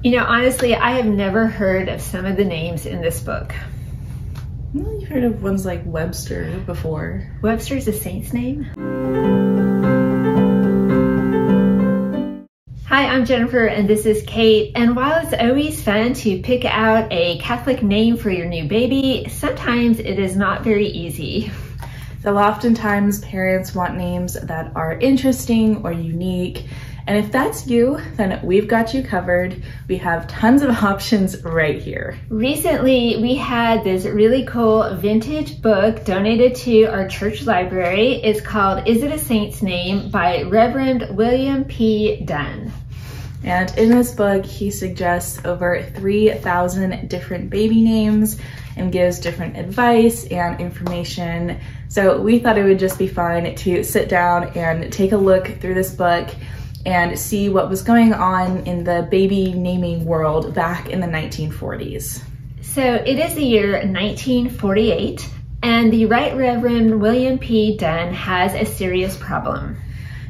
You know, honestly, I have never heard of some of the names in this book. Well, you've heard of ones like Webster before. Webster's a saint's name? Hi, I'm Jennifer and this is Kate. And while it's always fun to pick out a Catholic name for your new baby, sometimes it is not very easy. So oftentimes parents want names that are interesting or unique. And if that's you, then we've got you covered. We have tons of options right here. Recently, we had this really cool vintage book donated to our church library. It's called Is It a Saint's Name by Reverend William P. Dunn. And in this book, he suggests over 3,000 different baby names and gives different advice and information. So we thought it would just be fun to sit down and take a look through this book and see what was going on in the baby naming world back in the 1940s. So it is the year 1948, and the Right Reverend William P. Dunn has a serious problem.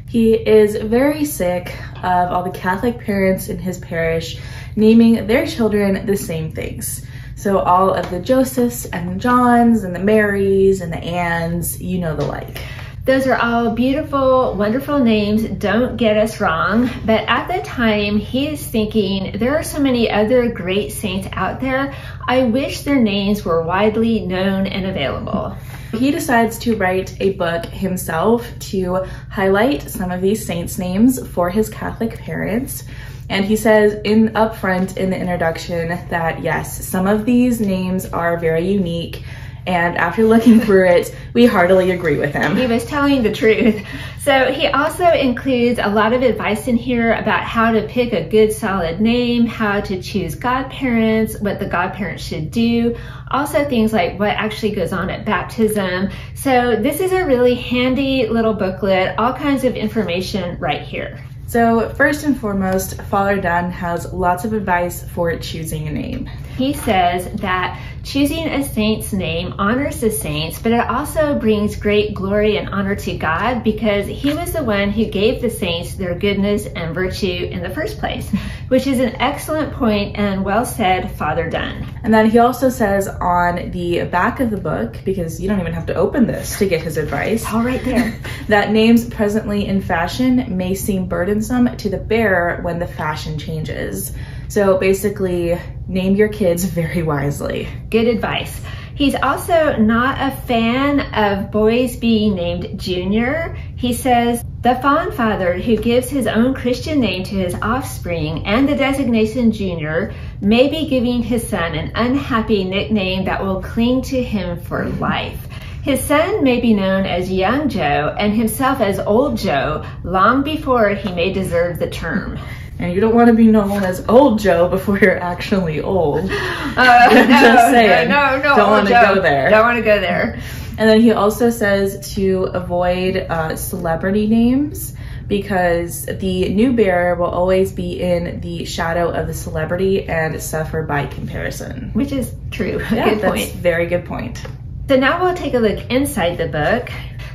He is very sick of all the Catholic parents in his parish naming their children the same things. So all of the Josephs and Johns and the Marys and the Anns, you know the like. Those are all beautiful, wonderful names, don't get us wrong, but at the time he is thinking, there are so many other great saints out there, I wish their names were widely known and available. He decides to write a book himself to highlight some of these saints' names for his Catholic parents. And he says up front in the introduction that yes, some of these names are very unique. And after looking through it, we heartily agree with him. He was telling the truth. So he also includes a lot of advice in here about how to pick a good solid name, how to choose godparents, what the godparents should do, also things like what actually goes on at baptism. So this is a really handy little booklet, all kinds of information right here. So first and foremost, Father Dunn has lots of advice for choosing a name. He says that choosing a saint's name honors the saints, but it also brings great glory and honor to God because he was the one who gave the saints their goodness and virtue in the first place, which is an excellent point and well said, Father Dunn. And then he also says on the back of the book, because you don't even have to open this to get his advice. It's all right there. That names presently in fashion may seem burdensome to the bearer when the fashion changes. So basically, name your kids very wisely. Good advice. He's also not a fan of boys being named Junior. He says, the fallen father who gives his own Christian name to his offspring and the designation Junior may be giving his son an unhappy nickname that will cling to him for life. His son may be known as Young Joe and himself as Old Joe long before he may deserve the term. And you don't want to be known as Old Joe before you're actually old. Just saying. No, don't want to go there. Don't want to go there. And then he also says to avoid celebrity names because the new bearer will always be in the shadow of the celebrity and suffer by comparison. Which is true. Yeah, good point. That's a very good point. So now we'll take a look inside the book.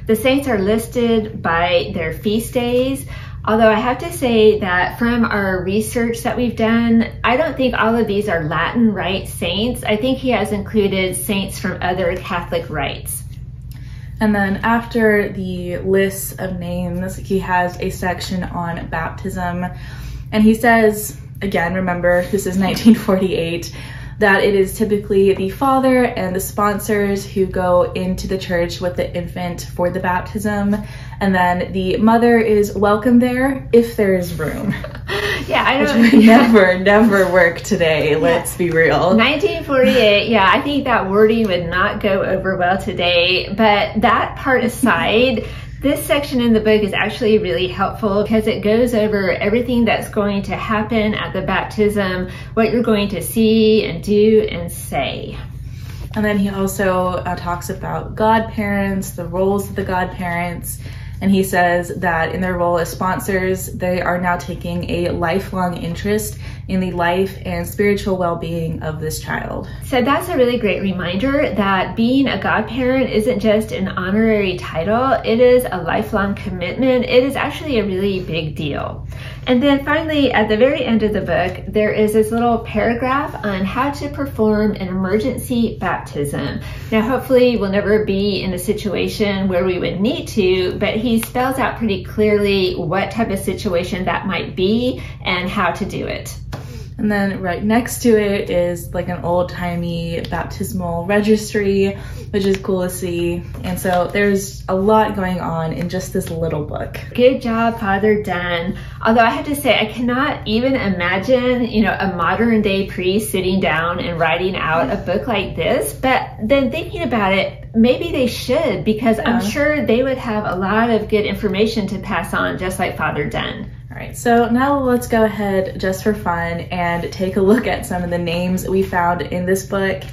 The saints are listed by their feast days. Although I have to say that from our research that we've done, I don't think all of these are Latin Rite saints. I think he has included saints from other Catholic rites. And then after the list of names, he has a section on baptism. And he says, again, remember, this is 1948, that it is typically the father and the sponsors who go into the church with the infant for the baptism. And then the mother is welcome there if there is room. Yeah, I don't... Which would never work today, let's be real. 1948, yeah, I think that wording would not go over well today. But that part aside, this section in the book is actually really helpful because it goes over everything that's going to happen at the baptism, what you're going to see and do and say. And then he also talks about godparents, the roles of the godparents, and he says that in their role as sponsors, they are now taking a lifelong interest in the life and spiritual well-being of this child. So that's a really great reminder that being a godparent isn't just an honorary title, it is a lifelong commitment. It is actually a really big deal. And then finally, at the very end of the book, there is this little paragraph on how to perform an emergency baptism. Now, hopefully we'll never be in a situation where we would need to, but he spells out pretty clearly what type of situation that might be and how to do it. And then right next to it is like an old-timey baptismal registry, which is cool to see. And so there's a lot going on in just this little book. Good job, Father Dunn. Although I have to say, I cannot even imagine, a modern day priest sitting down and writing out a book like this. But then thinking about it, maybe they should, because I'm sure they would have a lot of good information to pass on, just like Father Dunn. All right, so now let's go ahead just for fun and take a look at some of the names we found in this book.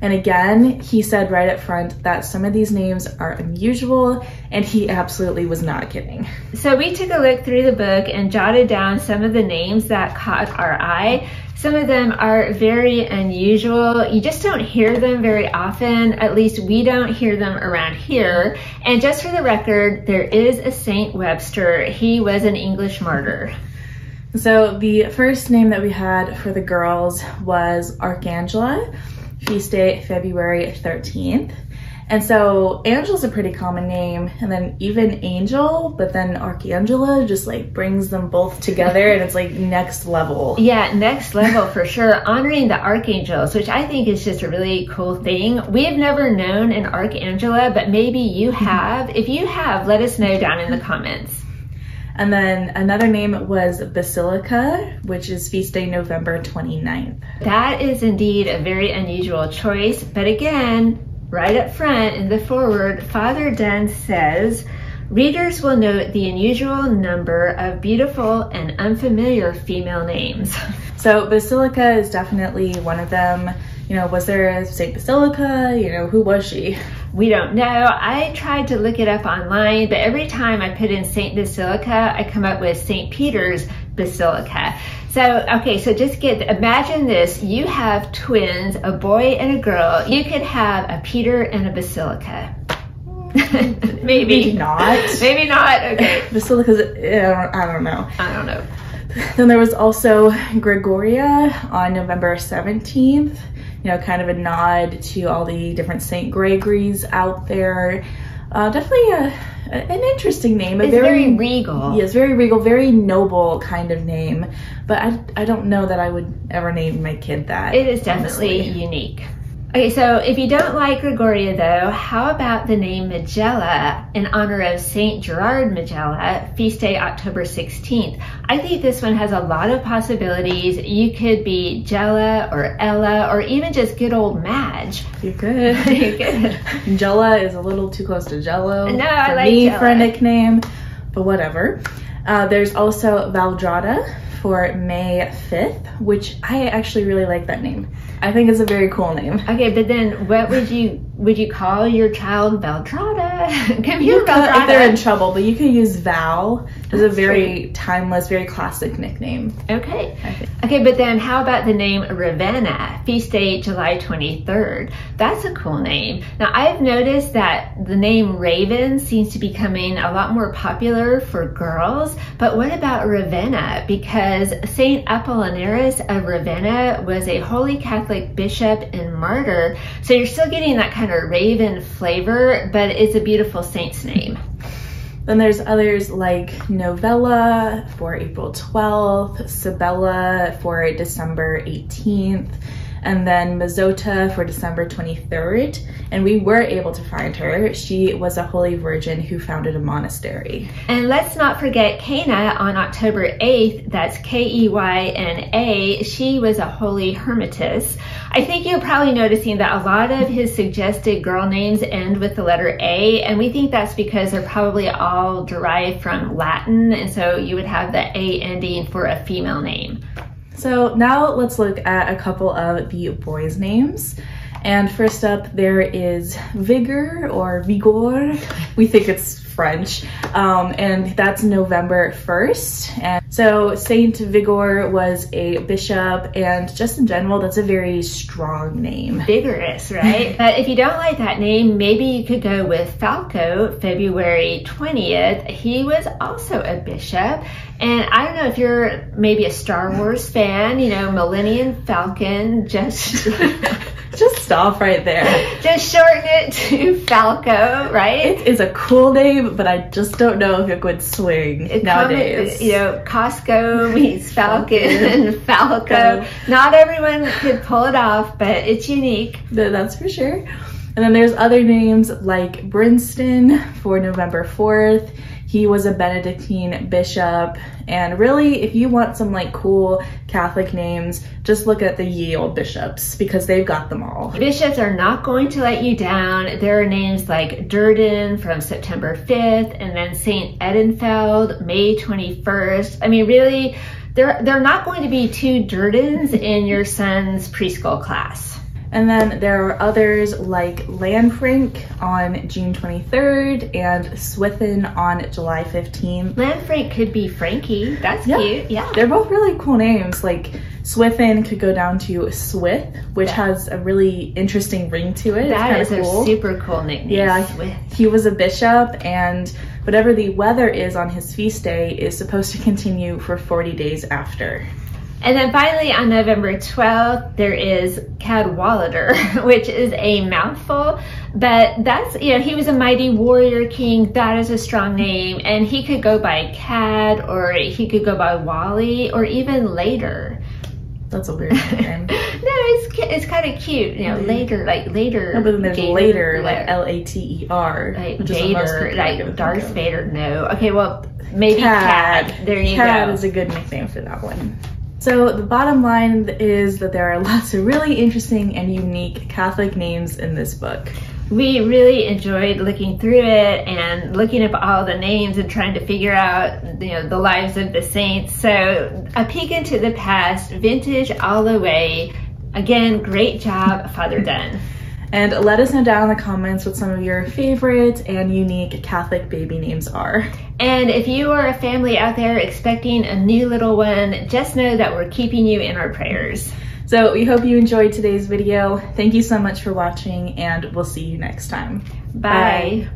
And again, he said right up front that some of these names are unusual, and he absolutely was not kidding. So we took a look through the book and jotted down some of the names that caught our eye. Some of them are very unusual. You just don't hear them very often. At least we don't hear them around here. And just for the record, there is a Saint Webster. He was an English martyr. So the first name that we had for the girls was Archangela, feast day February 13th. And so Angel's a pretty common name, and then even Angel, but then Archangela just like brings them both together, and it's like next level. Yeah, next level for sure. Honoring the archangels, which I think is just a really cool thing. We have never known an Archangela, but maybe you have. If you have, let us know down in the comments. And then another name was Basilica, which is feast day November 29th. That is indeed a very unusual choice, but again, right up front in the foreword, Father Dunn says, readers will note the unusual number of beautiful and unfamiliar female names. So Basilica is definitely one of them. Was there a Saint Basilica? Who was she? We don't know. I tried to look it up online, but every time I put in Saint Basilica, I come up with Saint Peter's Basilica. So, okay, so imagine this. You have twins, a boy and a girl. You could have a Peter and a Basilica. Maybe not. Maybe not. Okay. Basilica's, I don't know. I don't know. Then there was also Gregoria on November 17th. Kind of a nod to all the different St. Gregories out there. Definitely an interesting name. It's very regal. Yes, very regal, very noble kind of name. But I don't know that I would ever name my kid that. It is definitely unique. Okay, so if you don't like Gregoria though, how about the name Magella in honor of Saint Gerard Magella, feast day October 16th? I think this one has a lot of possibilities. You could be Jella or Ella or even just good old Madge. You're good. You're good. Jella is a little too close to Jello. No, I like me Jella. For a nickname, but whatever. There's also Valdrada for May 5th, which I actually really like that name. I think it's a very cool name. Okay, but then what would you call your child? Valdrada? Come You here, could if Valdrada. they're in trouble, but you could use Val. It's a very timeless, very classic nickname. Okay. Okay, but then how about the name Ravenna, feast day July 23rd? That's a cool name. Now, I've noticed that the name Raven seems to be becoming a lot more popular for girls, but what about Ravenna? Because Saint Apollinaris of Ravenna was a holy Catholic bishop and martyr, so you're still getting that kind of Raven flavor, but it's a beautiful saint's name. Then there's others like Novella for April 12th, Sabella for December 18th, and then Mazota for December 23rd. And we were able to find her. She was a holy virgin who founded a monastery. And let's not forget Cana on October 8th. That's Keyna. She was a holy hermitess. I think you're probably noticing that a lot of his suggested girl names end with the letter A, and we think that's because they're probably all derived from Latin, and so you would have the A ending for a female name. So now let's look at a couple of the boys' names. And first up, there is Vigor or Vigor. We think it's French, and that's November 1st. And so Saint Vigor was a bishop, and just in general, that's a very strong name. Vigorous, right? But if you don't like that name, maybe you could go with Falco, February 20th. He was also a bishop. And I don't know if you're maybe a Star Wars fan, you know, Millennium Falcon, just stop right there. Just shorten it to Falco, right? It is a cool name, but I just don't know if it would swing nowadays. You know, Costco meets Falcon and Falco. Not everyone could pull it off, but it's unique. That's for sure. And then there's other names like Brinston for November 4th. He was a Benedictine bishop, and really, if you want some like cool Catholic names, just look at the ye old bishops because they've got them all. Bishops are not going to let you down. There are names like Durden from September 5th, and then Saint Edenfeld, May 21st. I mean, really, there are not going to be two Durdens in your son's preschool class. And then there are others like Lanfranc on June 23rd and Swithin on July 15th. Lanfranc could be Frankie. That's cute. Yeah. They're both really cool names. Like Swithin could go down to Swith, which has a really interesting ring to it. That is cool. A super cool nickname. Yeah. Swith. He was a bishop, and whatever the weather is on his feast day is supposed to continue for 40 days after. And then finally on November 12th, there is Cadwallader, which is a mouthful, but that's, you know, he was a mighty warrior king. That is a strong name. And he could go by Cad, or he could go by Wally, or even Later. That's a weird name. No, it's kind of cute, you know, Later, like Later. No, but then there's Gator, Later, like Later. Like Vader, like Darth Vader, no. Okay, well, maybe Cad. There you go. Cad is a good nickname for that one. So the bottom line is that there are lots of really interesting and unique Catholic names in this book. We really enjoyed looking through it and looking up all the names and trying to figure out, you know, the lives of the saints. So a peek into the past, vintage all the way. Again, great job, Father Dunn. And let us know down in the comments what some of your favorite and unique Catholic baby names are. And if you are a family out there expecting a new little one, just know that we're keeping you in our prayers. So we hope you enjoyed today's video. Thank you so much for watching, and we'll see you next time. Bye.